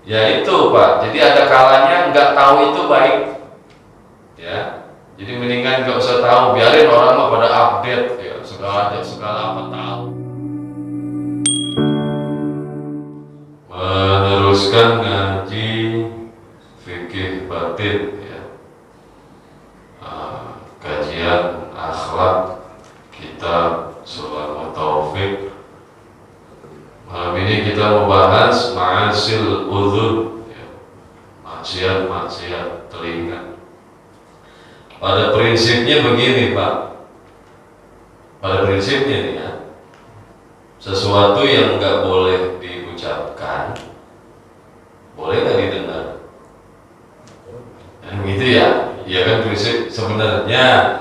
Ya itu Pak, jadi ada kalanya nggak tahu itu baik, ya. Jadi mendingan nggak usah tahu, biarin orang mah pada update, ya segala apa tahu. Meneruskan ngaji fikih batin, ya. Kajian akhlak kitab Sulamu Taufik. Malam ini kita membahas ma'asil udhun, ya. Maksiat telinga. Pada prinsipnya begini Pak, pada prinsipnya nih ya, sesuatu yang nggak boleh diucapkan boleh nggak didengar, kan gitu ya. Ya kan prinsip sebenarnya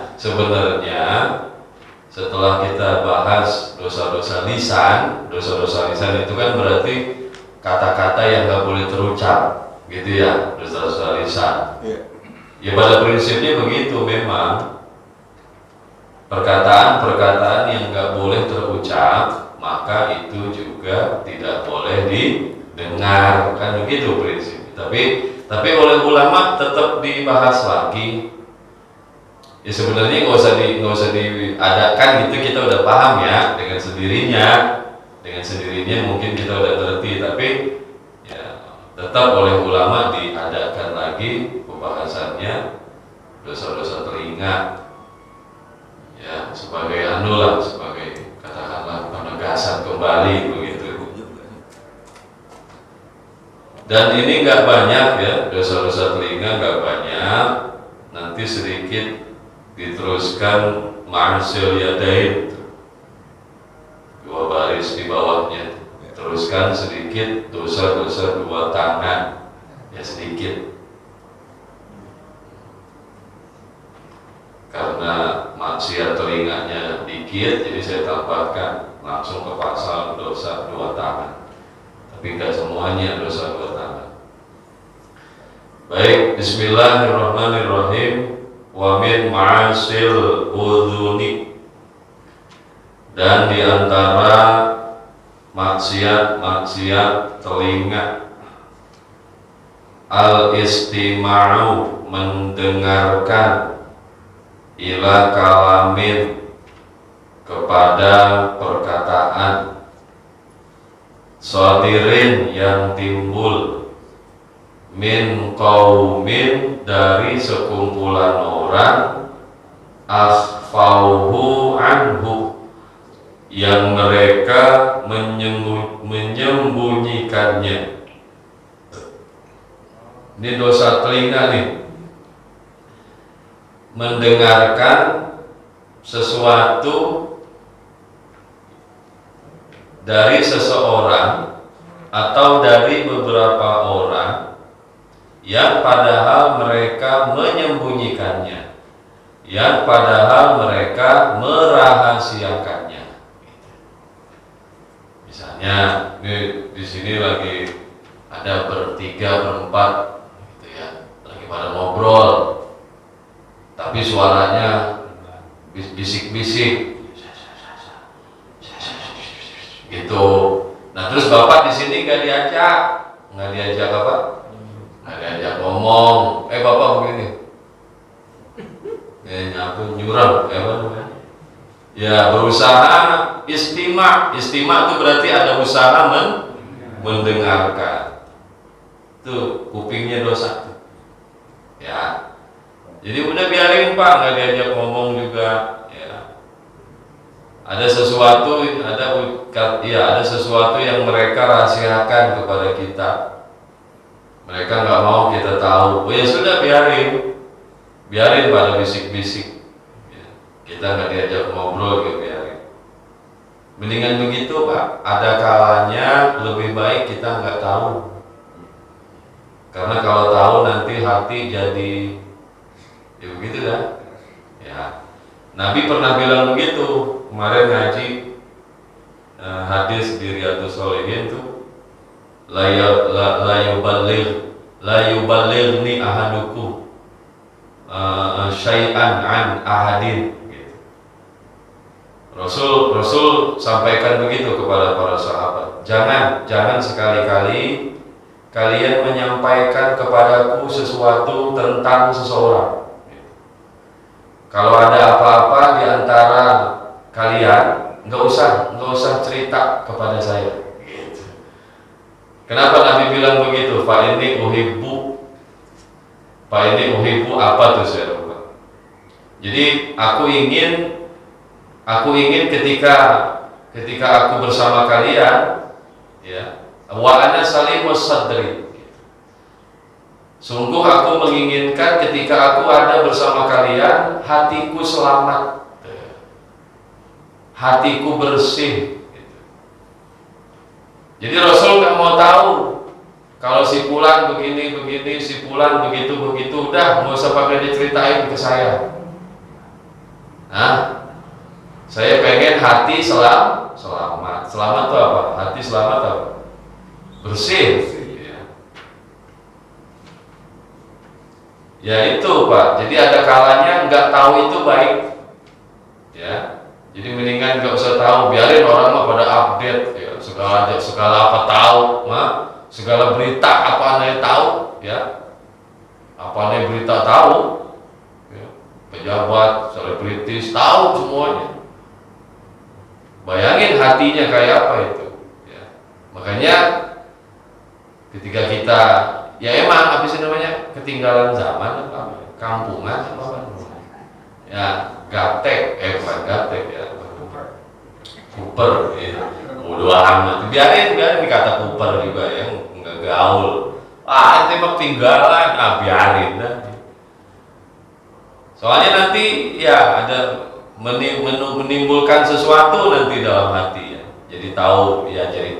setelah kita bahas dosa-dosa lisan itu kan berarti kata-kata yang nggak boleh terucap, gitu ya, dosa-dosa lisan. Ya pada prinsipnya begitu memang. Perkataan-perkataan yang nggak boleh terucap maka itu juga tidak boleh didengar, kan begitu prinsip. Tapi oleh ulama tetap dibahas lagi. Ya sebenarnya nggak usah diadakan gitu, kita udah paham ya dengan sendirinya mungkin kita udah ngerti, tapi ya tetap oleh ulama diadakan lagi pembahasannya dosa-dosa telinga, ya, sebagai sebagai katakanlah penegasan kembali begitu. Dan ini nggak banyak ya, dosa-dosa telinga nggak banyak. Nanti sedikit diteruskan ma'asil yadain, 2 baris di bawahnya. Teruskan sedikit dosa-dosa 2 tangan, ya sedikit. Karena maksiat telinganya dikit, jadi saya tambahkan langsung ke pasal dosa 2 tangan. Tapi enggak semuanya dosa 2 tangan. Baik, bismillahirrahmanirrahim. Wa min ma'asil udhuni, dan diantara maksiat telinga, al-istima'u, mendengarkan, ila kalamin, kepada perkataan, shadirin, yang timbul, min qaumin, dari sekumpulan orang, akhfauhu anhu, yang mereka menyembunyikannya. Ini dosa telinga nih, mendengarkan sesuatu dari seseorang atau dari beberapa orang yang padahal mereka menyembunyikannya, yang padahal mereka merahasiakannya. Misalnya di sini lagi ada bertiga berempat, gitu ya, lagi pada ngobrol, tapi suaranya bisik-bisik, gitu. Nah terus bapak di sini nggak diajak apa? Nggak diajak ngomong. Bapak begini, nyurang, apa namanya? Ya berusaha istima itu berarti ada usaha mendengarkan. Tuh kupingnya dosa. Ya. Jadi udah biarin Pak, nggak diajak ngomong juga. Ya. Ada sesuatu yang mereka rahasiakan kepada kita. Mereka nggak mau kita tahu. Oh ya sudah, biarin pada bisik-bisik. Ya. Kita nggak diajak ngobrol, gitu, biarin. Mendingan begitu Pak. Ada kalanya lebih baik kita nggak tahu. Karena kalau tahu nanti hati jadi, ya begitu dah. Ya. Nabi pernah bilang begitu. Kemarin ngaji hadis di Riyadhus Shalihin tuh, la yuballighni ahadukum syai'an an ahadin, gitu. Rasul sampaikan begitu kepada para sahabat. Jangan sekali-kali kalian menyampaikan kepadaku sesuatu tentang seseorang. Kalau ada apa-apa di antara kalian, nggak usah cerita kepada saya. Kenapa Nabi bilang begitu? Fa ini uhibbu apa tuh saya lupa. Jadi aku ingin ketika aku bersama kalian, ya, wa ana salimus sadri. Sungguh aku menginginkan ketika aku ada bersama kalian, hatiku selamat, hatiku bersih. Jadi Rasul nggak mau tahu kalau si Fulan begini, si Fulan begitu, udah nggak usah pakai diceritain ke saya. Nah, saya pengen hati selamat. Selamat itu apa? Hati selamat apa? Bersih. Ya itu Pak, jadi ada kalanya nggak tahu itu baik, ya. Jadi mendingan nggak usah tahu, biarin orang mah pada update, ya. Segala apa tahu, segala berita apa anda tahu, ya. Apa anda berita tahu, ya. Pejabat, selebritis tahu semuanya. Bayangin hatinya kayak apa itu, ya. Makanya ketika kita ya emang apa sih namanya ketinggalan zaman apa kampungan apa ya gaptek bukan gaptek ya kuper ya bodoh amat biarin dikata kuper juga ya nggak gaul itu mah tinggalan biarin dah soalnya nanti ya ada menimbulkan sesuatu nanti dalam hati ya jadi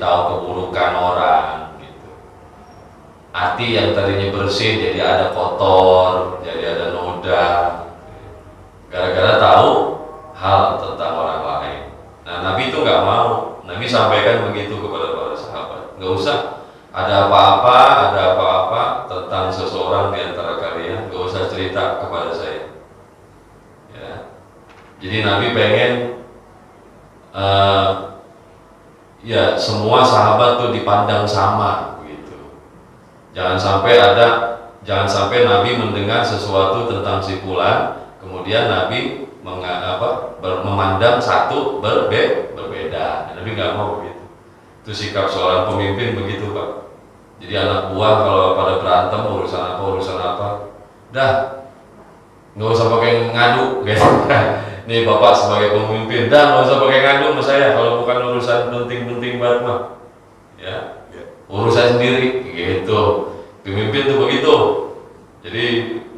tahu keburukan orang. Hati yang tadinya bersih jadi ada kotor, jadi ada noda, gara-gara tahu hal tentang orang lain. Nah Nabi itu nggak mau, Nabi sampaikan begitu kepada para sahabat, nggak usah ada apa-apa tentang seseorang di antara kalian, nggak usah cerita kepada saya. Ya. Jadi Nabi pengen ya semua sahabat tuh dipandang sama. Jangan sampai Nabi mendengar sesuatu tentang si Fulan, kemudian Nabi memandang satu berbeda. Nabi nggak mau begitu. Itu sikap seorang pemimpin begitu Pak. Jadi anak buah kalau pada berantem urusan apa, dah nggak usah pakai ngadu, guys. Nih Bapak sebagai pemimpin, dah nggak usah pakai ngadu sama saya kalau bukan urusan penting banget mah, ya. Urusan sendiri gitu. Pemimpin tuh begitu. Jadi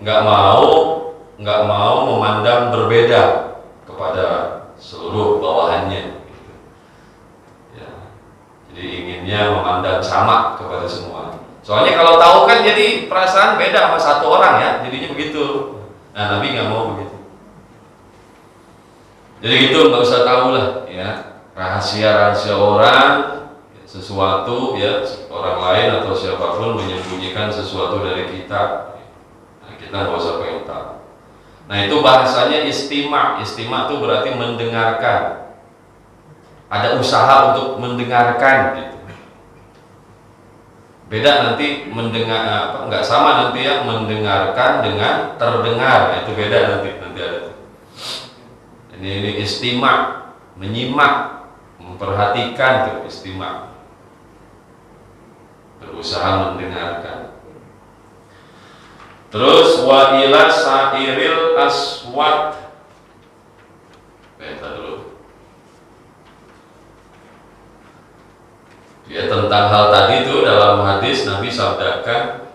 nggak mau memandang berbeda kepada seluruh bawahannya gitu. Ya. Jadi inginnya memandang sama kepada semua. Soalnya kalau tahu kan jadi perasaan beda sama satu orang ya, jadinya begitu. Nah Nabi nggak mau begitu. Jadi gitu nggak usah tahu lah ya rahasia orang. Sesuatu ya orang lain atau siapapun menyembunyikan sesuatu dari kita, nah, kita nggak usah pengen tahu. Nah itu bahasanya istima itu berarti mendengarkan, ada usaha untuk mendengarkan gitu. Beda nanti mendengar nggak sama nanti ya mendengarkan dengan terdengar, itu beda nanti ada. Ini istima, menyimak, memperhatikan tuh istima. Berusaha mendengarkan. Terus wa ila sairil aswad. Baca dulu. Ya tentang hal tadi itu dalam hadis Nabi sabdakan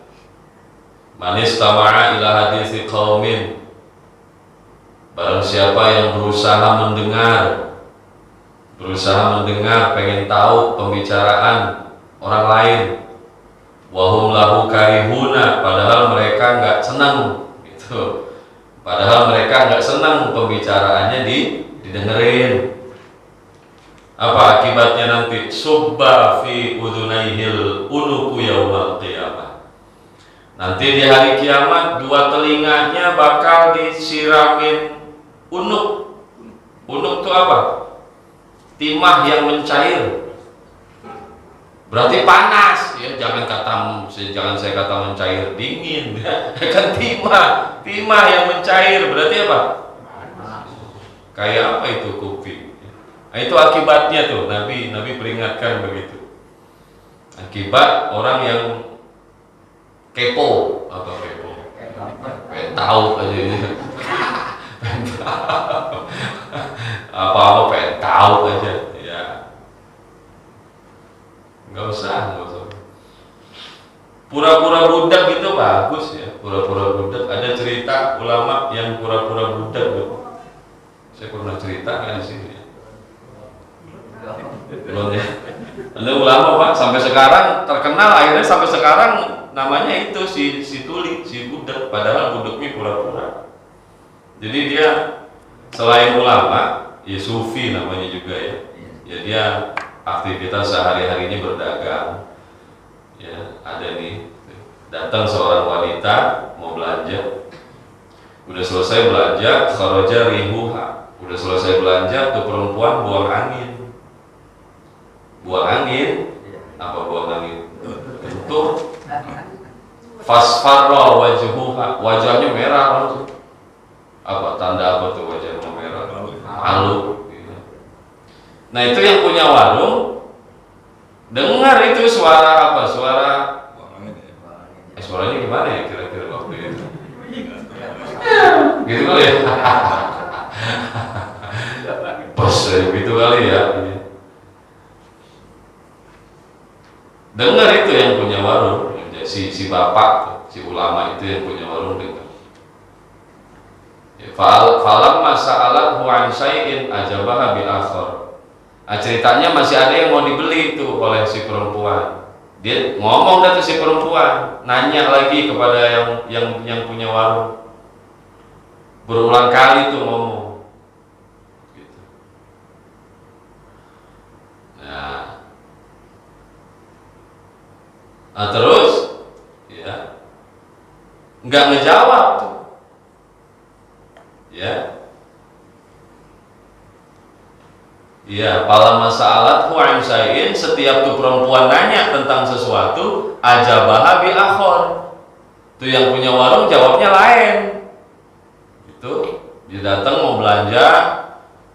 man istama'a ila hadisi qaumin, barang siapa yang berusaha mendengar pengen tahu pembicaraan orang lain, wahum lahu karihuna, padahal mereka nggak senang gitu. Padahal mereka nggak senang pembicaraannya didengerin. Apa akibatnya nanti? Subba fi udunaihil unuku yaumal qiyamah. Nanti di hari kiamat dua telinganya bakal disiramin unuk. Unuk itu apa? Timah yang mencair. Berarti panas ya, jangan saya kata mencair dingin kan timah yang mencair berarti apa? Kayak apa itu kopi? Nah, itu akibatnya tuh Nabi peringatkan begitu. Akibat orang yang kepo atau kepo, pengen tahu aja ini, apa pengen tahu aja ya, nggak usah pura-pura budak itu bagus ya, pura-pura budak. Ada cerita ulama yang pura-pura budak tuh. Saya pernah cerita kan di sini ya. Belum ya. Ada ulama Pak sampai sekarang terkenal, akhirnya sampai sekarang namanya itu si tuli, si budak, padahal budaknya pura-pura. Jadi dia selain ulama, ya sufi namanya juga ya. Ya dia aktivitas sehari-harinya berdagang. Ya, ada nih datang seorang wanita mau belanja. Udah selesai belanja, kharaja rihuha. Udah selesai belanja, tuh perempuan buang angin. Buang angin, apa buang angin? Itu fasfarra wajhuha, wajahnya merah langsung. Apa tanda apa tuh wajahnya merah? Malu. Nah itu yang punya warung dengar itu suara apa? Suaranya gimana ya kira-kira waktu itu? Gitu kali ya. Bos gitu kali ya. Dengar itu yang punya warung, si bapak, si ulama itu yang punya warung dengar. Falam masa'alat hu'an syai'in ajabaha bil akhar. Nah, ceritanya masih ada yang mau dibeli itu oleh si perempuan. Dia ngomong dah tuh si perempuan, nanya lagi kepada yang punya warung. Berulang kali tuh ngomong. Gitu. Nah, terus ya nggak ngejawab tuh. Ya, pala masalat hu'an syai'in, setiap tuh perempuan nanya tentang sesuatu, ajabaha bi akhor. Tuh yang punya warung jawabnya lain. Itu dia datang mau belanja,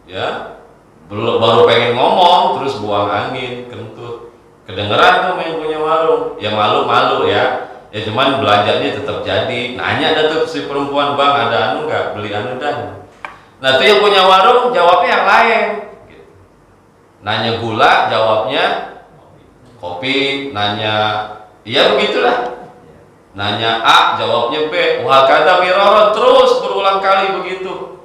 ya, baru pengen ngomong, terus buang angin, kentut. Kedengeran tuh yang punya warung, ya malu-malu ya. Ya cuman belanjanya tetap jadi. Nanya ada tuh si perempuan, "Bang, ada anu nggak? Beli anu dah." Nah, tuh yang punya warung jawabnya yang lain. Nanya gula, jawabnya kopi. Nanya, iya begitulah. Nanya A, jawabnya B. Wah kata miraron, terus berulang kali begitu.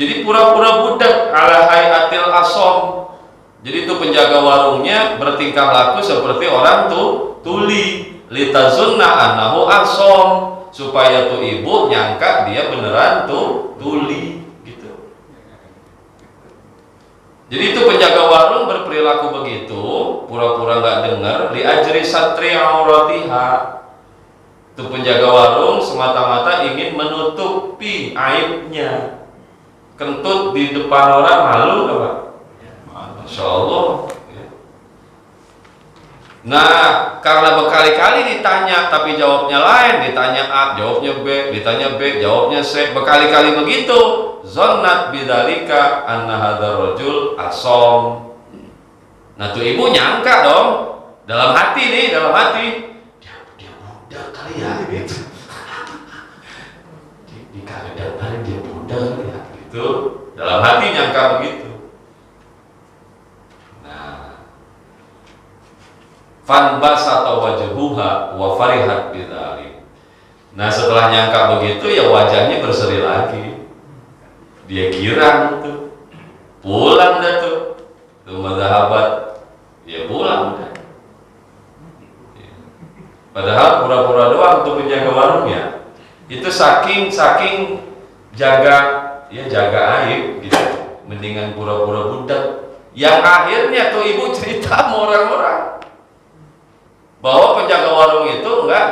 Jadi pura-pura budak ala hayatil asom. Jadi itu penjaga warungnya bertingkah laku seperti orang tuh tuli. Litazunna annahu asom, supaya tuh ibu nyangka dia beneran tuh tuli. Jadi itu penjaga warung berperilaku begitu, pura-pura nggak dengar, li ajri satri auratiha. Itu penjaga warung semata-mata ingin menutupi aibnya. Kentut di depan orang malu apa? Masya Allah. Nah, karena berkali-kali ditanya tapi jawabnya lain, ditanya A, jawabnya B, ditanya B, jawabnya C, berkali-kali begitu. Zonnat bidzalika anna hadzal rajul asom. Nah, tuh ibu nyangka dong, dalam hati dia budak kali ya gitu. Di keadaan kali dia budak kali ya gitu. Dalam hati nyangka begitu. Fanbasata wajhuha wa farihat bidzalik. Nah, setelah nyangka begitu ya wajahnya berseri lagi. Dia girang tuh. Pulang dah tuh. Tuh madhahabat. Ya pulang dah. Padahal pura-pura doang tuh penjaga warungnya. Itu saking jaga aib gitu. Mendingan pura-pura budak. Yang akhirnya tuh ibu cerita sama orang-orang bahwa penjaga warung itu nggak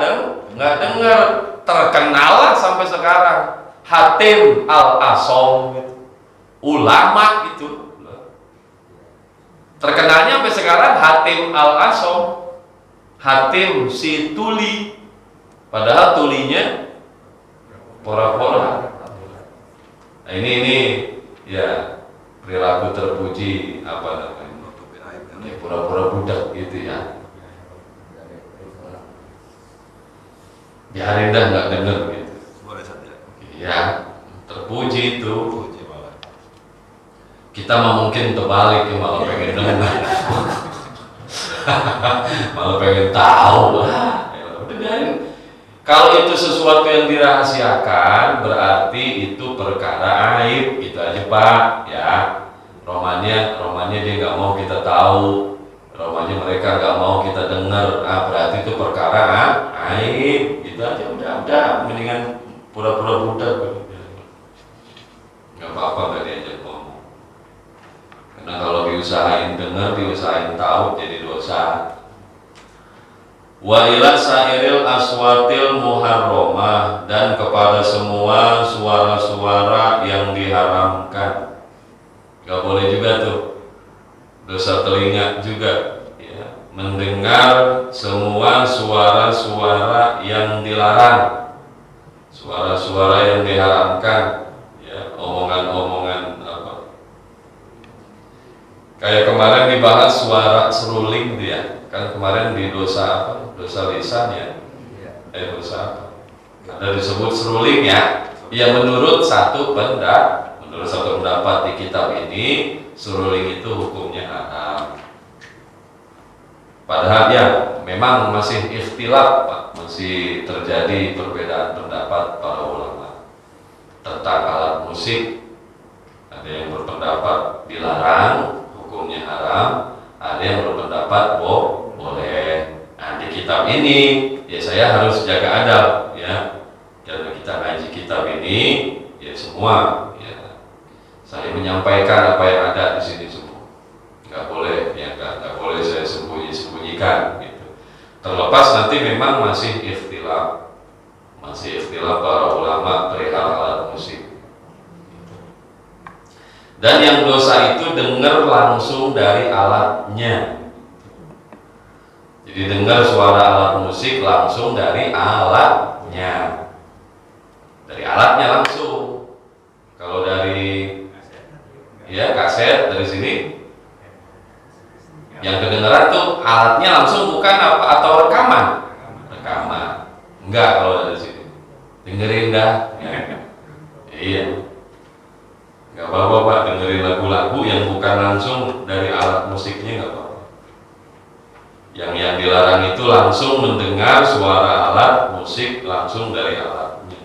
dengar, terkenal lah sampai sekarang. Hatim al-Asom gitu. Ulama gitu. Terkenalnya sampai sekarang Hatim Al-Asom, Hatim si tuli, padahal tulinya pora-pora. Nah, ini ya perilaku terpuji apa namanya? Ya, pura-pura budak gitu ya. Biarin dah nggak denger gitu. Boleh saja. Ya, terpuji itu. Kita mah mungkin terbalik ya, malah pengen denger. Malah pengen tahu lah. Ya, udah biarin. Kalau itu sesuatu yang dirahasiakan, berarti itu perkara aib, gitu aja Pak. Ya, romannya dia nggak mau kita tahu, romannya mereka nggak mau kita dengar. Berarti itu perkara aib, gitu aja. Udah, mendingan pura-pura budak. Nggak apa-apa nggak diajak ngomong. Karena kalau diusahain dengar, diusahain tahu, jadi dosa. Wa ila sairil aswatil muharramah, dan kepada semua suara-suara yang diharamkan. Gak boleh juga tuh, dosa telinga juga ya, mendengar semua suara-suara yang dilarang, suara-suara yang diharamkan ya, omongan-omongan apa. Kayak kemarin dibahas suara seruling tuh ya. Kan kemarin di dosa apa? Dosa lisan ya. Dosa apa? Ada disebut seruling ya. Ya menurut satu pendapat di kitab ini, seruling itu hukumnya haram. Padahal ya memang masih ikhtilaf Pak, masih terjadi perbedaan pendapat para ulama tentang alat musik. Ada yang berpendapat dilarang, hukumnya haram. Ada yang berpendapat boleh. Nah, di kitab ini ya saya harus jaga adab ya, karena kita ngaji kitab ini ya semua ya, saya menyampaikan apa yang ada di sini semua. Nggak boleh ya, nggak boleh saya sembunyikan gitu. Terlepas nanti memang masih ikhtilaf para ulama perihal alat musik. Dan yang dosa itu dengar langsung dari alatnya. Jadi dengar suara alat musik langsung dari alatnya. Dari alatnya langsung. Kalau dari ya kaset dari sini, yang kedengeran tuh alatnya langsung bukan apa atau rekaman. Enggak kalau dari sini. Dengerin dah. Iya. Gak apa-apa Pak, dengerin lagu-lagu yang bukan langsung dari alat musiknya, gak apa-apa. Yang dilarang itu langsung mendengar suara alat musik langsung dari alatnya.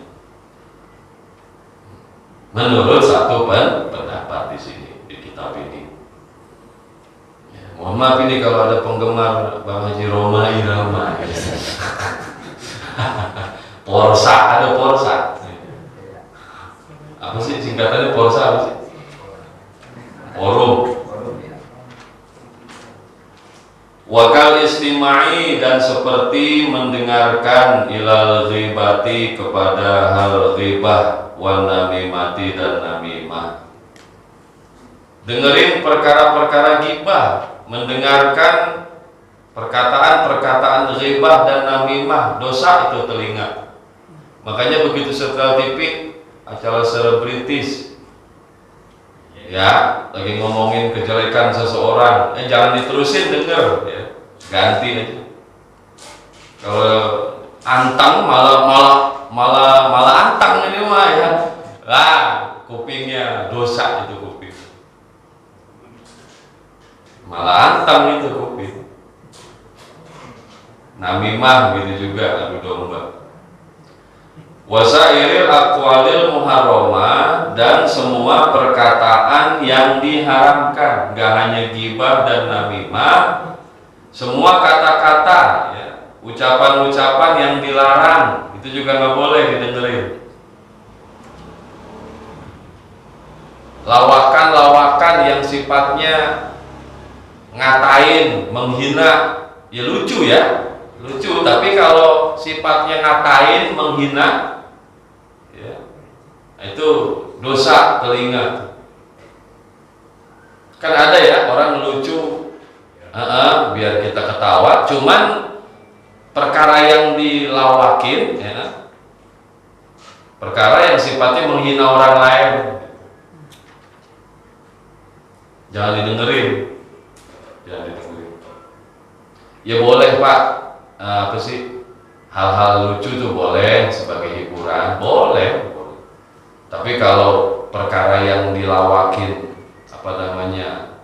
Menurut satu pendapat di sini di kitab ini. Ya, mohon maaf ini kalau ada penggemar Bang Haji Roma Irama. Porsa, ada Porsa. Apa sih singkatannya Porsa apa sih? Forum. Wakal istimai, dan seperti mendengarkan ilal ghibati, kepada hal ghibah, wal namimati, dan namimah. Dengerin perkara-perkara ghibah, mendengarkan perkataan-perkataan ghibah dan namimah, dosa itu telinga. Makanya begitu setel TV acara selebritis ya lagi ngomongin kejelekan seseorang, jangan diterusin denger ya, ganti aja. Kalau antang malah antang ini mah ya, kupingnya dosa itu kuping, malah antang itu kuping. Namimah gitu juga, adu domba. Wasairil aqwalil muharramah, dan semua perkataan yang diharamkan, gak hanya ghibah dan namimah, semua kata-kata ya, ucapan-ucapan yang dilarang itu juga nggak boleh didengerin. Lawakan-lawakan yang sifatnya ngatain, menghina, ya lucu ya, lucu, tapi kalau sifatnya ngatain, menghina, itu dosa telinga. Kan ada ya orang lucu biar kita ketawa. Cuman perkara yang dilawakin, ya, perkara yang sifatnya menghina orang lain, jangan didengerin. Ya boleh Pak, apa sih, hal-hal lucu tuh boleh sebagai hiburan, boleh. Tapi kalau perkara yang dilawakin, apa namanya,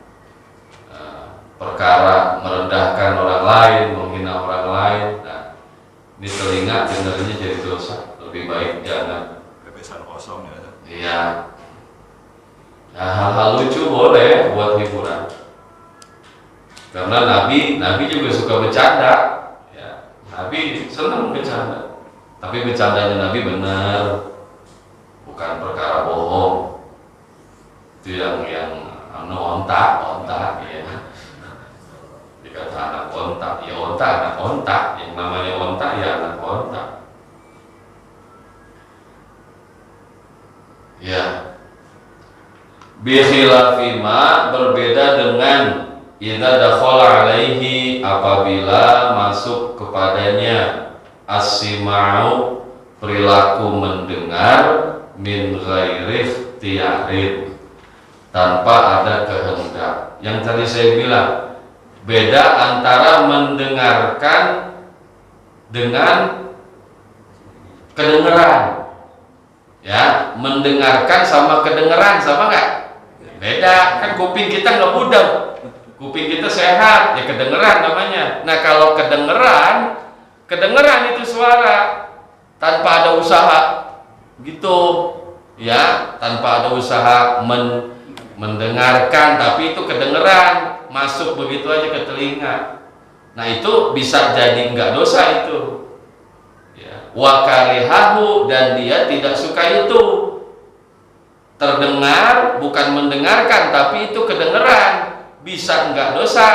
perkara merendahkan orang lain, menghina orang lain, nah, ini telinga dengarnya jadi dosa. Lebih baik jangan. Bebesan kosong ya. Iya. Nah, hal-hal lucu boleh buat hiburan. Karena Nabi juga suka bercanda, ya. Nabi senang bercanda. Tapi bercandanya Nabi benar, bukan perkara bohong. Itu yang ontak, ya. Dikata anak ontak, ya ontak, anak ontak. Yang namanya ontak, ya anak ontak. Ya. Bikhilafima, berbeda dengan idza dakhala alaihi, apabila masuk kepadanya as-sima'u, perilaku mendengar, min ghairi ikhtiyarin, tanpa ada kehendak. Yang tadi saya bilang, beda antara mendengarkan dengan kedengeran. Ya, mendengarkan sama kedengeran sama nggak? Beda, kan kuping kita nggak budek, kuping kita sehat, ya kedengeran namanya. Nah kalau kedengeran itu suara tanpa ada usaha, gitu, ya, tanpa ada usaha mendengarkan, tapi itu kedengeran, masuk begitu aja ke telinga. Nah itu bisa jadi nggak dosa itu. Wa karihahu, dan dia tidak suka itu. Terdengar bukan mendengarkan, tapi itu kedengeran, bisa enggak dosa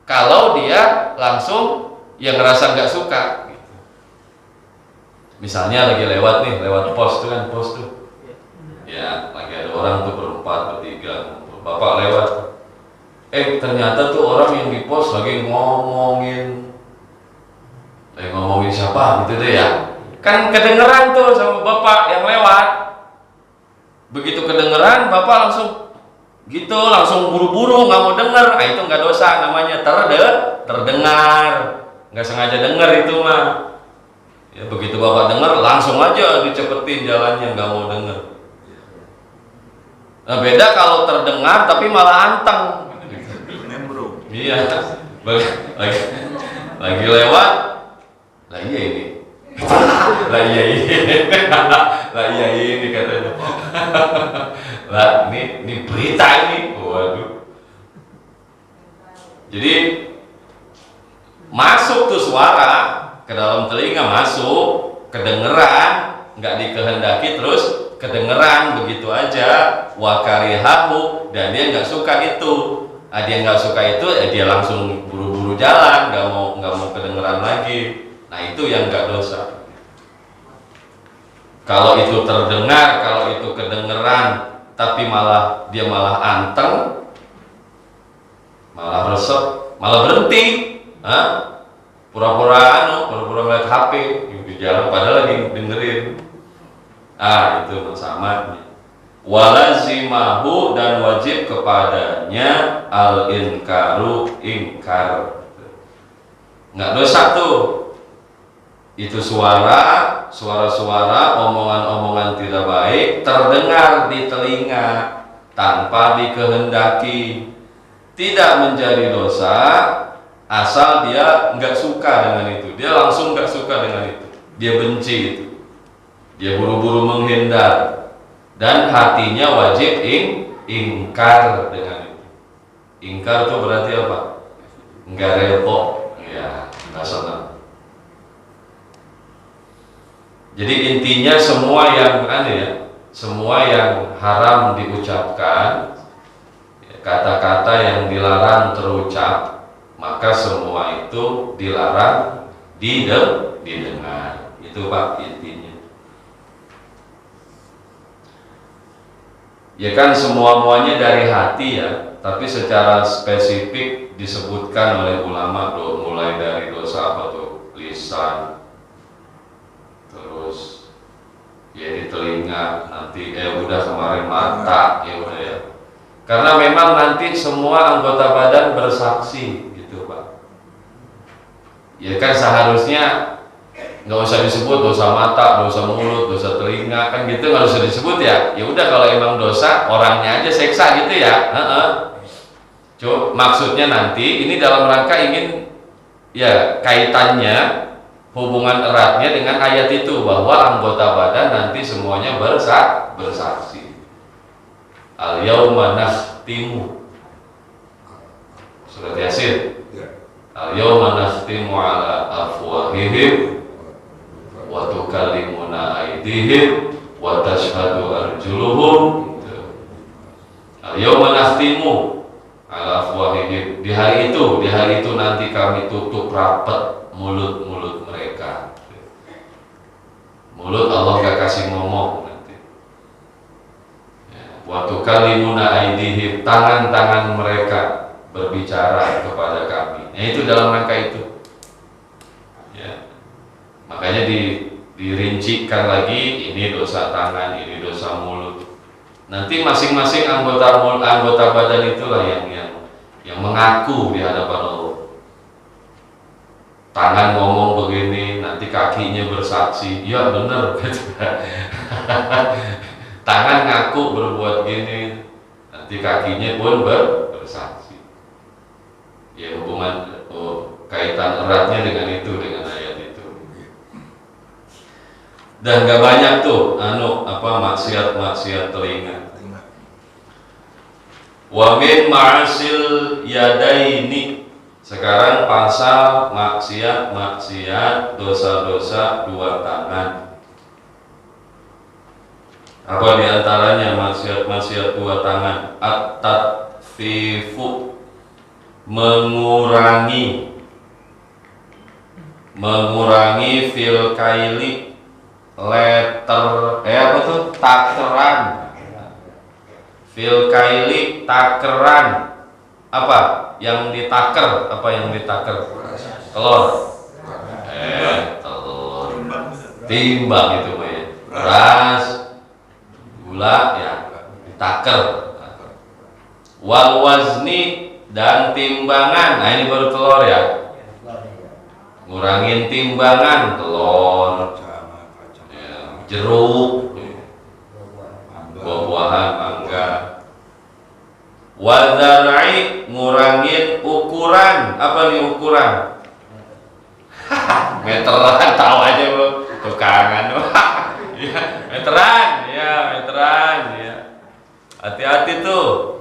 kalau dia langsung yang ngerasa enggak suka gitu. Misalnya lagi lewat pos tuh kan, pos tuh ya, lagi ada orang tuh berempat bertiga, bapak lewat, ternyata tuh orang yang di pos lagi ngomongin siapa gitu deh ya, kan kedengeran tuh sama bapak yang lewat. Begitu kedengeran, bapak langsung gitu, langsung buru-buru nggak mau denger. Nah itu nggak dosa, namanya terdengar, nggak sengaja denger itu mah. Ya begitu bapak denger, langsung aja dicepetin jalannya, nggak mau denger. Nah beda kalau terdengar tapi malah anteng. Iya, lagi lewat. Lah iya ini. Lah iya ini katanya. Lah ini berita ini. Waduh. Jadi masuk tuh suara ke dalam telinga, masuk, kedengeran, nggak dikehendaki, terus kedengeran begitu aja. Wa karihahu, dan dia nggak suka itu. Dia nggak suka itu, dia langsung buru-buru jalan, nggak mau kedengeran lagi. Nah itu yang nggak dosa. Kalau itu terdengar, kalau itu kedengeran, tapi dia malah anteng, malah resep, malah berhenti, pura-pura ngeliat HP di jalan, padahal lagi dengerin. Itu sama. Walazimahu, dan wajib kepadanya al-inkaru, ingkar. Nggak dosa tuh. Itu suara, omongan-omongan tidak baik terdengar di telinga tanpa dikehendaki, tidak menjadi dosa asal dia nggak suka dengan itu. Dia langsung nggak suka dengan itu, dia benci itu, dia buru-buru menghindar, dan hatinya wajib ingkar dengan itu. Ingkar itu berarti apa? Nggak repot, ya, nggak senang. Jadi intinya semua yang haram diucapkan, kata-kata yang dilarang terucap, maka semua itu dilarang didengar. Itu Pak intinya. Ya kan semua-muanya dari hati ya, tapi secara spesifik disebutkan oleh ulama mulai dari dosa apa tuh? Lisan, terus ya di telinga, nanti udah kemarin mata, ya udah ya. Karena memang nanti semua anggota badan bersaksi gitu Pak. Ya kan seharusnya nggak usah disebut dosa mata, dosa mulut, dosa telinga, kan gitu nggak usah disebut ya. Ya udah kalau emang dosa orangnya aja seksa gitu ya. Maksudnya nanti ini dalam rangka ingin ya kaitannya, hubungan eratnya dengan ayat itu bahwa anggota badan nanti semuanya bersaksi. Al yauma nakhtimu, surat Yasin. Al yauma nakhtimu ala afwahihim wa tukallimuna aydihim wa tashhadu arjuluhum. Al yauma nakhtimu ala afwahihim, di hari itu nanti kami tutup rapat mulut-mulut mereka. Mulut Allah gak kasih ngomong nanti. Wa tukallimuna aydihim, tangan-tangan mereka berbicara kepada kami. Nah itu dalam rangka itu. Ya. Makanya dirincikan lagi, ini dosa tangan, ini dosa mulut. Nanti masing-masing anggota badan itulah yang mengaku di hadapan Allah. Tangan ngomong begini, nanti kakinya bersaksi, ya bener. Tangan ngaku berbuat gini, nanti kakinya pun bersaksi. Ya hubungan kaitan eratnya dengan itu, dengan ayat itu. Dan gak banyak tuh maksiat telinga. Wa min ma'asil yadaini. Sekarang pasal maksiat dosa-dosa dua tangan. Apa diantaranya maksiat dua tangan? At-tatfifu, mengurangi fil kaili, takeran. Fil kaili, takeran. Apa yang ditaker? Telur. Telur. Timbang itu Pak ya. Beras, gula ya, ditaker. Wal wazni, dan timbangan. Nah ini baru telur ya. Ngurangin timbangan, telur, ya, jeruk, buah-buahan, mangga. Wadzar'i, ngurangin ukuran. Apa nih ukuran? Meteran, tahu aja lo, tukangan. Ya, meteran ya. Hati-hati tuh.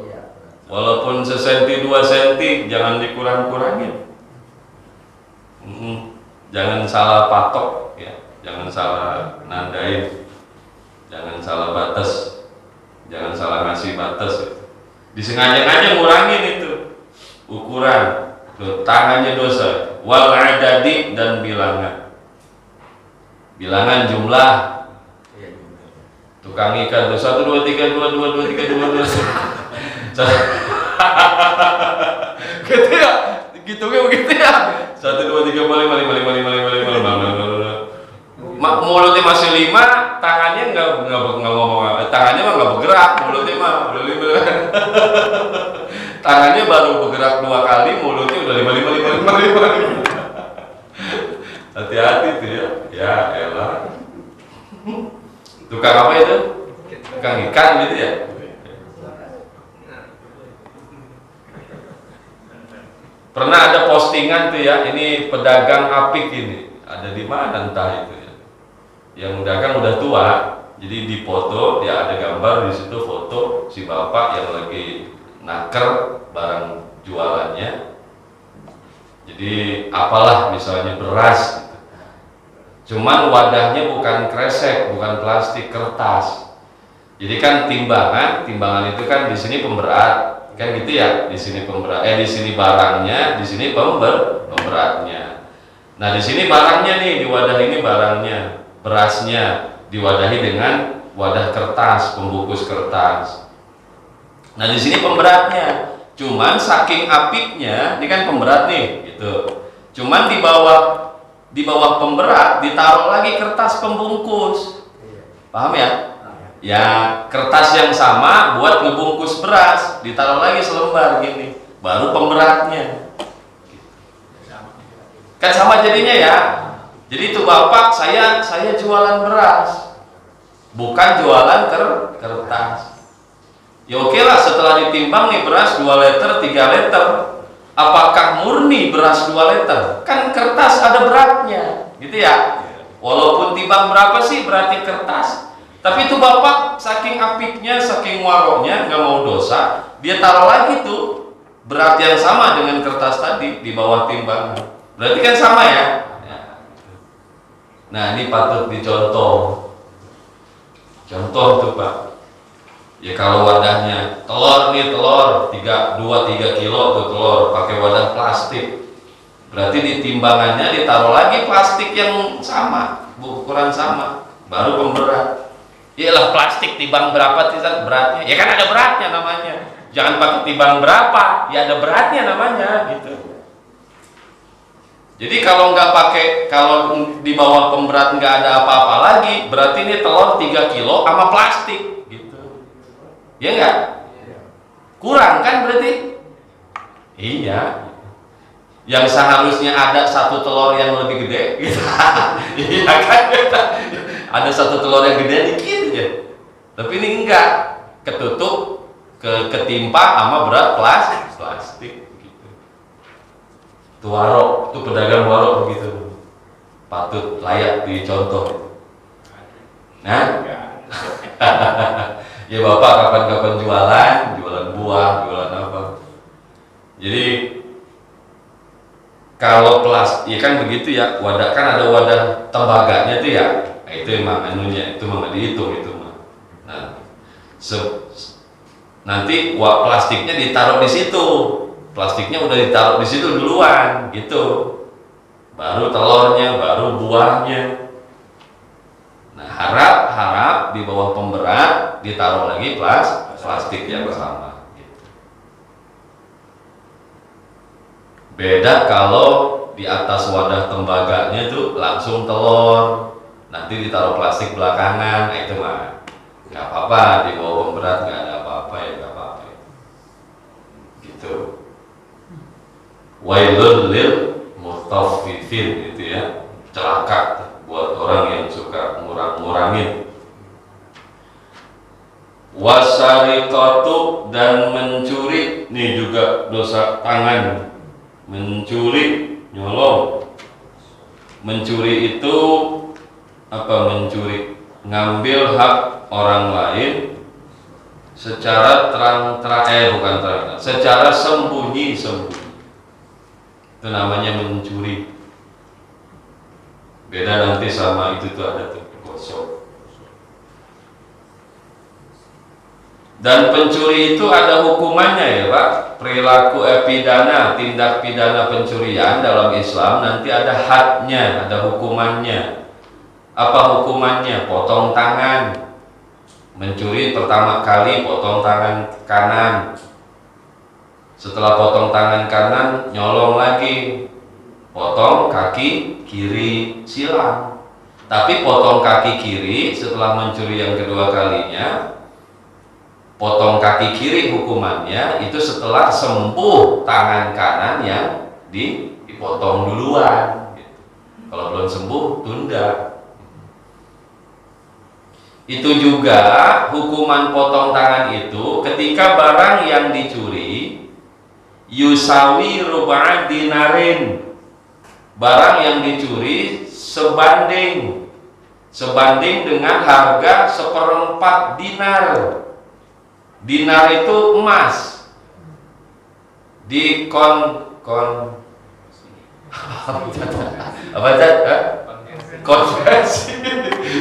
Walaupun sesenti 2 senti, jangan dikurang-kurangin. Jangan salah patok ya, jangan salah nandain, jangan salah batas, jangan salah ngasih batas ya. Disengaja-ngaja ngurangin itu ukuran. Tangannya dosa. Wal adadi, dan bilangan jumlah. Tukang ikan tuh 1 2 3 2 2 2 3 2 2. Gitu ya, hitungnya begitu ya. 1 2 3 4 5 5 mulutnya masih 5, tangannya nggak ngomong, tangannya mah nggak bergerak, mulutnya mah udah 5. Tangannya baru bergerak 2 kali, mulutnya udah 5. Hati-hati tuh ya. Ya elah. Tukang apa itu? Tukang ikan gitu ya. Pernah ada postingan tuh ya, ini pedagang apik ini, ada di mana entah itu ya. Yang dagang udah tua, jadi di foto, ya ada gambar di situ foto si bapak yang lagi naker barang jualannya. Jadi apalah misalnya beras gitu. Cuman wadahnya bukan kresek, bukan plastik, kertas. Jadi kan timbangan itu kan di sini pemberat. Kan gitu ya, di sini pemberat, di sini barangnya, di sini pemberatnya. Nah di sini barangnya nih, di wadah ini barangnya, berasnya diwadahi dengan wadah kertas, pembungkus kertas. Nah di sini pemberatnya, Cuman saking apiknya, ini kan pemberat nih, gitu. Cuman di bawah pemberat ditaruh lagi kertas pembungkus. Paham ya? Ya, kertas yang sama buat ngebungkus beras, ditaruh lagi selembar gini, baru pemberatnya. Kan sama jadinya ya. Jadi itu bapak, saya jualan beras, bukan jualan kertas. Ya oke lah, setelah ditimbang nih beras 2 liter, 3 liter, apakah murni beras 2 liter? Kan kertas ada beratnya, gitu ya. Walaupun timbang berapa sih berarti kertas. Tapi itu bapak saking apiknya, saking waroknya, nggak mau dosa, dia taruh lagi tuh berat yang sama dengan kertas tadi di bawah timbangan. Berarti kan sama ya. Nah ini patut dicontoh. Contoh tuh Pak. Ya kalau wadahnya telur nih, telur 2-3 kilo tuh telur pakai wadah plastik. Berarti di timbangannya ditaruh lagi plastik yang sama, ukuran sama, baru pemberat. Iyalah plastik timbang berapa tidak beratnya? Ya kan ada beratnya namanya. Jangan pakai timbang berapa, ya ada beratnya namanya gitu. Jadi kalau nggak pakai, kalau di bawah pemberat nggak ada apa-apa lagi, berarti ini telur 3 kilo sama plastik gitu. Ya nggak? Kurang kan berarti? Iya. Yang seharusnya ada 1 telur yang lebih gede gitu. Iya kan? Ada 1 telur yang gede dikit ya. Tapi ini enggak, ketutup, ketimpa sama berat plastik. Itu warok, itu pedagang warok begitu, patut layak dicontoh. Nah, ya bapak kapan-kapan jualan buah, jualan apa. Jadi kalau ya kan begitu ya, wadah kan ada wadah tembaganya tuh ya, nah, itu emang anunya, itu memang dihitung itu mah. Nah, nanti plastiknya ditaruh di situ. Plastiknya udah ditaruh di situ duluan gitu, baru telurnya, baru buahnya. Nah harap di bawah pemberat ditaruh lagi plastik yang sama gitu. Beda kalau di atas wadah tembaganya tuh langsung telur, nanti ditaruh plastik belakangan. Nah itu mah nggak apa-apa, di bawah pemberat nggak ada apa-apa ya, nggak apa-apa gitu. Wailul lil mutaffifin gitu ya, celaka buat orang yang suka ngurang-ngurangin. Wasariqatu, dan mencuri, nih juga dosa tangan. Mencuri, nyolong. Mencuri itu apa? Mencuri, ngambil hak orang lain secara secara sembunyi. Itu namanya mencuri. Beda nanti sama itu tuh ada tuh gosok. Dan pencuri itu ada hukumannya ya Pak. Perilaku pidana, tindak pidana pencurian dalam Islam nanti ada hadnya, ada hukumannya. Apa hukumannya? Potong tangan. Mencuri pertama kali potong tangan kanan. Setelah potong tangan kanan, nyolong lagi, potong kaki kiri, silang. Tapi potong kaki kiri setelah mencuri yang kedua kalinya, potong kaki kiri hukumannya itu setelah sembuh tangan kanan yang dipotong duluan. Kalau belum sembuh, tunda. Itu juga hukuman potong tangan itu ketika barang yang dicuri yusawi ruba'a dinarin, barang yang dicuri sebanding dengan harga 1/4 dinar. Dinar itu emas. Di konversi.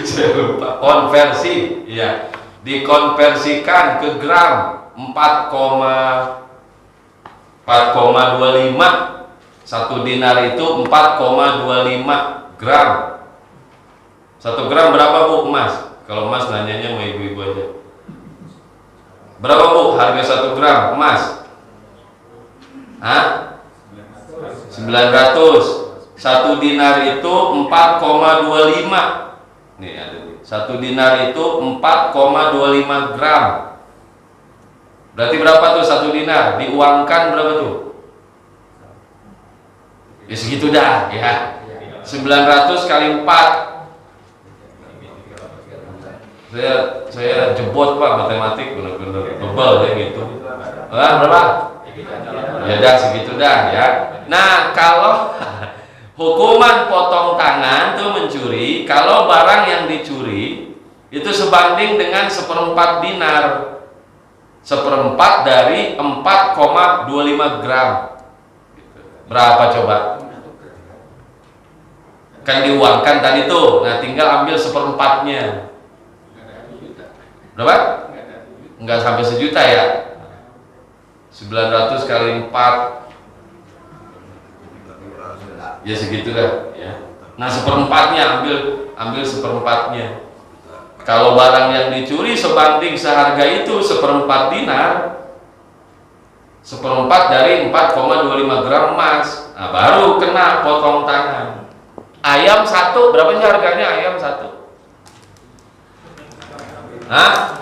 Saya lupa. Konversi, ya. Dikonversikan ke gram 4,25. 1 dinar itu 4,25 gram. 1 gram berapa Bu emas? Kalau emas nanyanya sama ibu-ibu aja. Berapa Bu harga 1 gram emas? Hah? 900. 1 dinar itu 4,25. Nih ada nih. 1 dinar itu 4,25 gram. Berarti berapa tuh 1 dinar? Diuangkan berapa tuh? Ya segitu dah ya. 900 kali 4. Saya jebot Pak matematik bener-bener bebel ya gitu. Berapa? Ya dah segitu dah ya. Nah kalau hukuman potong tangan tuh mencuri, kalau barang yang dicuri itu sebanding dengan 1/4 dinar, 1/4 dari 4,25 gram. Berapa coba? Kan diuangkan tadi tuh, nah tinggal ambil 1/4-nya. Berapa? Enggak sampai 1 juta ya. 900 kali 4 ya segitu dah ya. Nah 1/4-nya ambil 1/4-nya. Kalau barang yang dicuri sebanding seharga itu 1/4 dinar, 1/4 dari 4,25 gram emas, nah baru kena potong tangan. Ayam 1 berapa sih harganya ayam 1? Hah?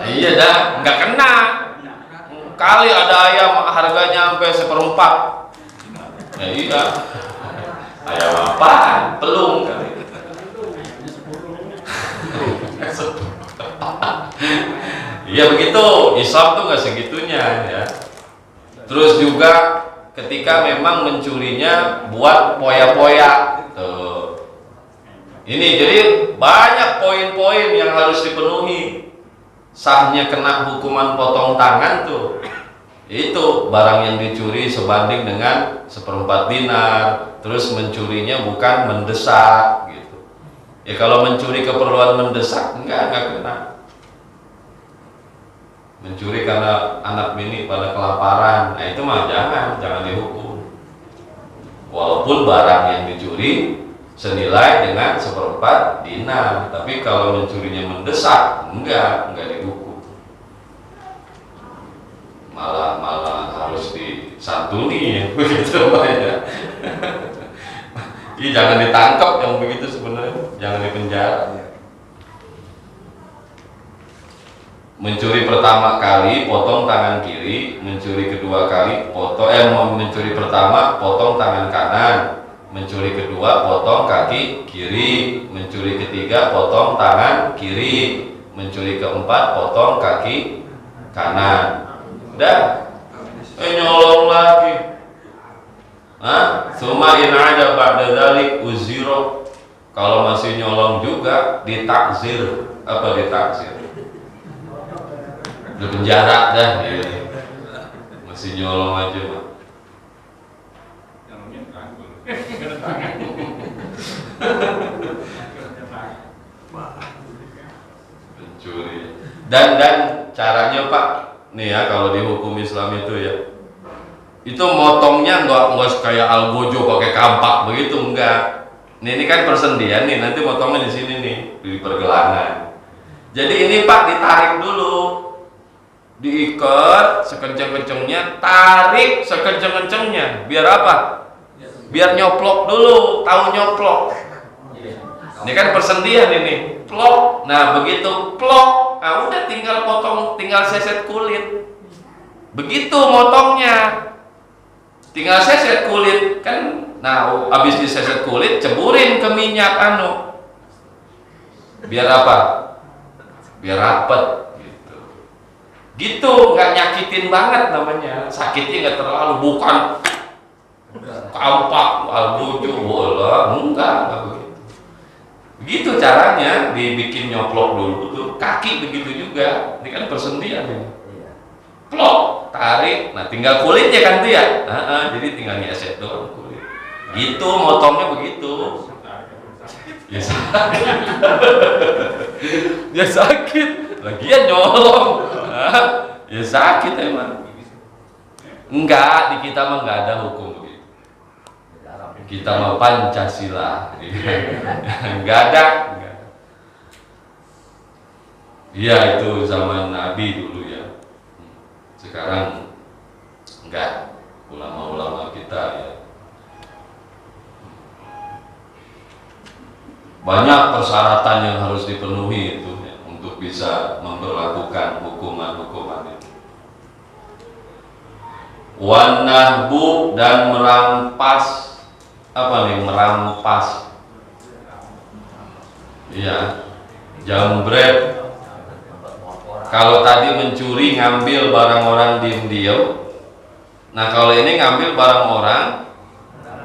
Iya dah, nggak kena. Kali ada ayam harganya sampai 1/4. Ya iya. Ayam apaan? Pelung kali. Iya begitu. Islam tuh nggak segitunya ya. Terus juga ketika memang mencurinya buat poya-poya. Tuh. Ini jadi banyak poin-poin yang harus dipenuhi. Sahnya kena hukuman potong tangan tuh. Itu barang yang dicuri sebanding dengan 1/4 dinar, terus mencurinya bukan mendesak gitu. Ya kalau mencuri keperluan mendesak enggak kena. Mencuri karena anak bini pada kelaparan, nah itu mah jangan dihukum. Walaupun barang yang dicuri senilai dengan 1/4 dinar, tapi kalau mencurinya mendesak enggak dihukum. Malah harus disantuni ya, begitu Pak ya. Jadi jangan ditangkap yang begitu sebenarnya, jangan dipenjara. Mencuri pertama kali potong tangan kiri, mencuri kedua kali mencuri pertama potong tangan kanan, mencuri kedua potong kaki kiri, mencuri ketiga potong tangan kiri, mencuri keempat potong kaki kanan. Udah, nyolong lagi. Suma in ada ba'da dzalik uziro. Kalau masih nyolong juga ditakzir. Apa ditakzir? Di penjara dah ya. Masih nyolong aja Pak. Pencuri. Dan caranya Pak, nih ya kalau di hukum Islam itu ya, itu motongnya nggak kayak algojo pakai kampak begitu, enggak. Ini kan persendian nih, nanti motongnya di sini nih di pergelangan. Jadi ini Pak ditarik dulu, diikat sekencang-kencangnya, tarik sekencang-kencangnya, biar apa? Biar nyoplok dulu, tahu nyoplok. Ini kan persendian ini, plok. Nah begitu plok, nah udah tinggal potong, tinggal seset kulit. Begitu motongnya, tinggal seset kulit kan. Nah habis diseset kulit, ceburin ke minyak biar apa? Biar rapet. Gitu, nggak nyakitin banget namanya, sakitnya nggak terlalu, bukan kampak, algojo, bola, enggak begitu. Begitu caranya dibikin nyoplok dulu tuh, kaki begitu juga, ini kan persendian ini. Plok, tarik, nah tinggal kulitnya kan tuh ya, jadi tinggal nyeset doang kulit. Gitu, motongnya begitu. Ya sakit, ya sakit, lagian nyolong. Ya sakit emang. Enggak, di kita mah enggak ada hukum begitu. Kita mah Pancasila. Enggak ada. Iya itu zaman Nabi dulu ya. Sekarang Enggak, ulama-ulama kita ya banyak persyaratan yang harus dipenuhi itu ya, untuk bisa memperlakukan hukuman-hukuman itu. Wanahbu, dan merampas. Apa nih merampas? Iya, jambret. Kalau tadi mencuri, ngambil barang orang diam-diam. Nah kalau ini ngambil barang orang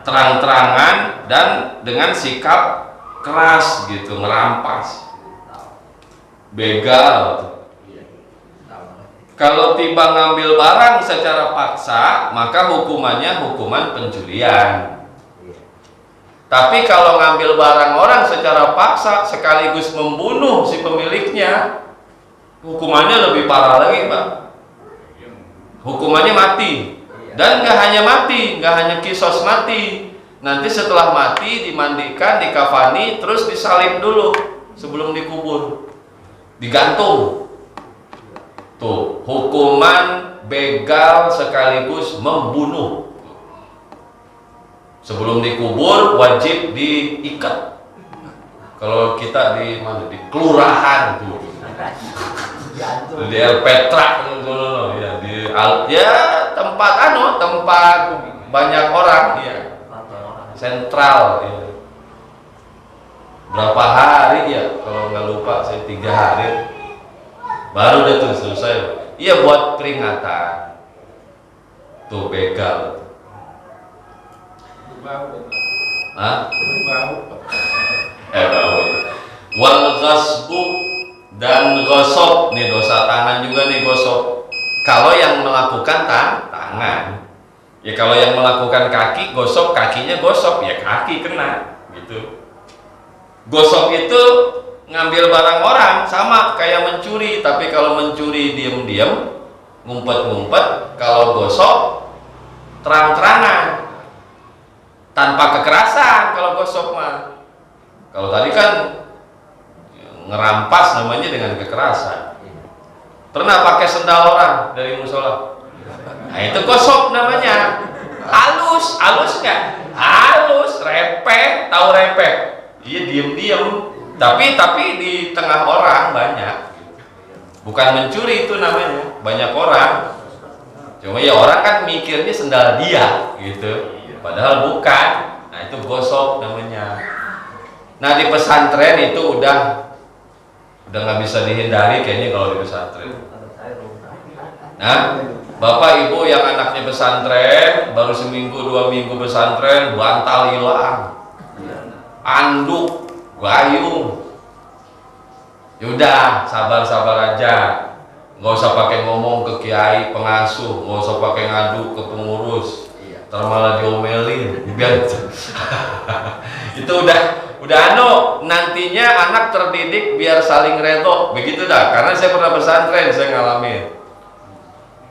terang-terangan dan dengan sikap keras gitu, merampas, begal. Kalau tiba ngambil barang secara paksa, maka hukumannya hukuman pencurian. Tapi kalau ngambil barang orang secara paksa sekaligus membunuh si pemiliknya, hukumannya lebih parah lagi, Pak. Hukumannya mati. Dan nggak hanya mati, nggak hanya kisos mati. Nanti setelah mati dimandikan, dikafani, terus disalib dulu sebelum dikubur, digantung. Tuh, hukuman begal sekaligus membunuh. Sebelum dikubur wajib diikat. Kalau kita di mana? Di kelurahan tuh. Di Petra ya, ya tempat tempat banyak orang ya. Sentral ya. Berapa hari ya? Kalau nggak lupa saya 3 hari. Baru deh tuh selesai. Iya buat peringatan. Tuh begal. Hah? Bau. Wal ghasbu, dan gosok. Nih dosa tangan juga nih, gosok. Kalau yang melakukan tangan. Ya kalau yang melakukan kaki, gosok kakinya, gosok ya kaki kena gitu. Gosok itu ngambil barang orang sama kayak mencuri, tapi kalau mencuri diam-diam, ngumpet-ngumpet. Kalau gosok terang-terangan, tanpa kekerasan. Kalau gosok mah, kalau tadi kan ngerampas namanya dengan kekerasan. Pernah pakai sendal orang dari musola? Nah itu gosok namanya. Halus nggak? Halus, repek, tahu repek? Iya diem-diem. Tapi di tengah orang banyak. Bukan mencuri itu namanya. Banyak orang. Cuma ya orang kan mikirnya sendal dia gitu. Padahal bukan. Nah itu gosok namanya. Nah di pesantren itu udah nggak bisa dihindari kayaknya kalau di pesantren. Nah bapak ibu yang anaknya pesantren baru seminggu 2 minggu pesantren, bantal hilang, anduk, gayung. Yaudah sabar aja, nggak usah pakai ngomong ke kiai pengasuh, nggak usah pakai ngadu ke pengurus, ntar malah diomelin biar itu udah nantinya anak terdidik biar saling redo begitu dah. Karena saya pernah pesantren, saya ngalamin.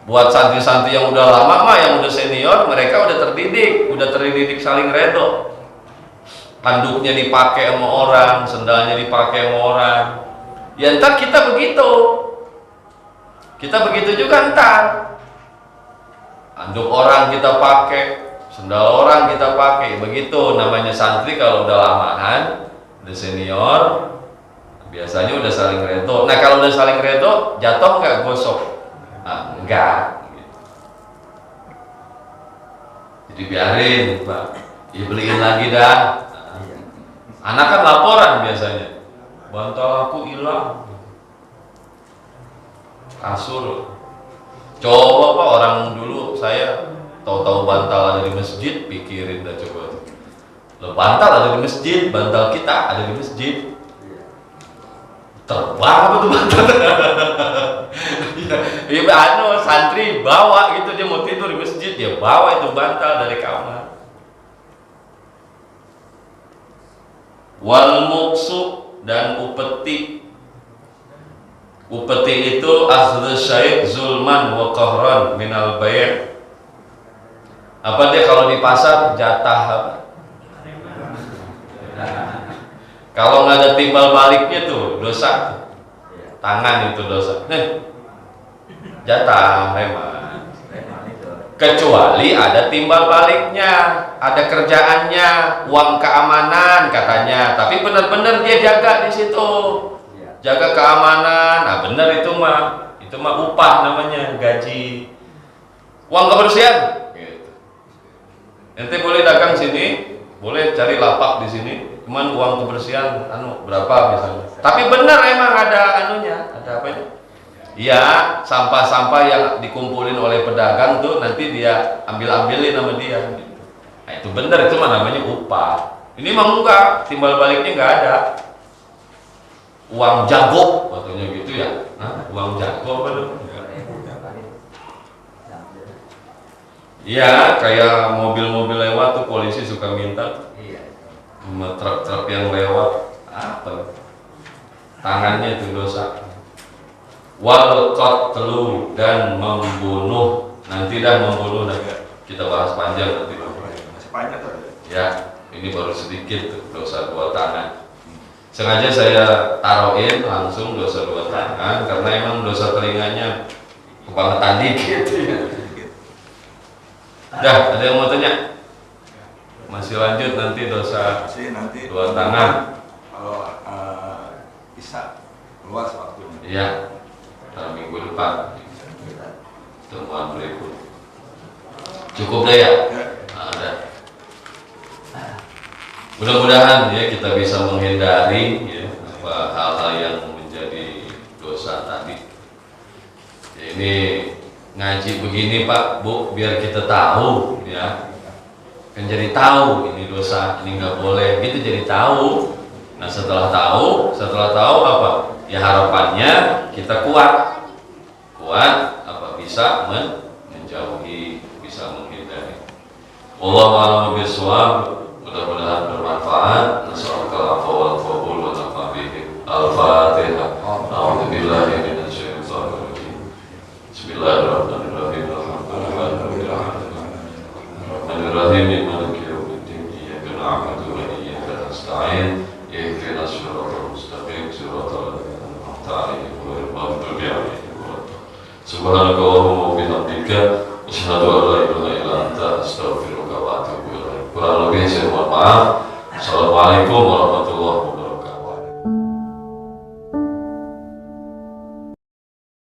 Buat santri-santri yang udah lama mah, yang udah senior, mereka udah terdidik saling redo. Handuknya dipakai sama orang, sendalnya dipakai sama orang. Ya ntar kita begitu juga ntar. Handuk orang kita pakai, sendal orang kita pakai, begitu namanya santri. Kalau udah lamaan, udah senior, biasanya udah saling redo. Nah kalau udah saling redo, jatuh nggak gosok? Nah, enggak. Jadi biarin, Pak. Ya beliin lagi dah. Anak kan laporan biasanya. Bantal aku hilang. Kasur. Coba Pak, orang dulu saya tahu-tahu bantal ada di masjid, pikirin dah coba. Loh, bantal ada di masjid, bantal kita ada di masjid. Terbang apa tuh bantal? Ya santri bawa gitu, dia mau tidur di masjid, dia bawa itu bantal dari kamar. Wal muksu, dan upeti. Upeti itu akhdhu syai' zulman wa qahran minal bai'. Apa dia kalau di pasar jatah apa? Kalau nggak ada timbal baliknya tuh dosa. Tangan itu dosa. Jatah memang. kecuali ada timbal baliknya, ada kerjaannya, uang keamanan katanya, tapi benar-benar dia jaga di situ, jaga keamanan. Nah benar itu mah upah namanya, gaji. Uang kebersihan gitu. Ente boleh dagang sini, boleh cari lapak di sini, cuman uang kebersihan berapa misalnya. Tapi benar emang ada anunya, ada apanya? Iya, sampah-sampah yang dikumpulin oleh pedagang tuh nanti dia ambilin sama dia. Nah itu benar, itu mah namanya upah. Ini mah enggak, timbal baliknya enggak ada. Uang jago katanya gitu ya. Nah, uang jago apa tuh? Iya, kayak mobil-mobil lewat tuh polisi suka minta. Sama truk-truk yang lewat apa? Tangannya itu dosa. Wal qatlu, dan membunuh. Nanti dah membunuh kita bahas panjang nanti. Masih panjang tuh. Ya, ini baru sedikit tuh, dosa dua tangan. Sengaja saya taruhin langsung dosa dua tangan karena emang dosa telinganya kebangetan dikit. Dah, ada yang mau tanya? Masih lanjut nanti dosa dua tangan. Kalau bisa luas waktunya. Iya. Minggu depan temuan berikut. Cukup deh ya? Ada. Mudah-mudahan ya kita bisa menghindari ya hal-hal yang menjadi dosa tadi. Ya, ini ngaji begini Pak Bu biar kita tahu ya. Kan jadi tahu ini dosa, ini nggak boleh, gitu jadi tahu. Nah setelah tahu apa? Ya harapannya kita kuat apa bisa menjauhi, bisa menghindari. Wallahu a'lam bishawab. Mudah-mudahan bermanfaat. Nasallallahu wal qabul wa nafa bihi. Al-Fatihah. A'udzubillahi minasyaitonir rajim. Bismillahirrahmanirrahim. Alhamdulillahirabbil alamin. Maliki yaumiddin. Iyyaka na'budu wa iyyaka nasta'in. Ihdinas siratal mustaqim. Siratal ladzina an'amta 'alaihim ghairil maghdubi 'alaihim. Subhanakallahumma wa bihamdika asyhadu an la ilaha illa anta astaghfiruka wa atubu ilaik. Kurang lebih saya mohon maaf. Assalamualaikum warahmatullahi wabarakatuh.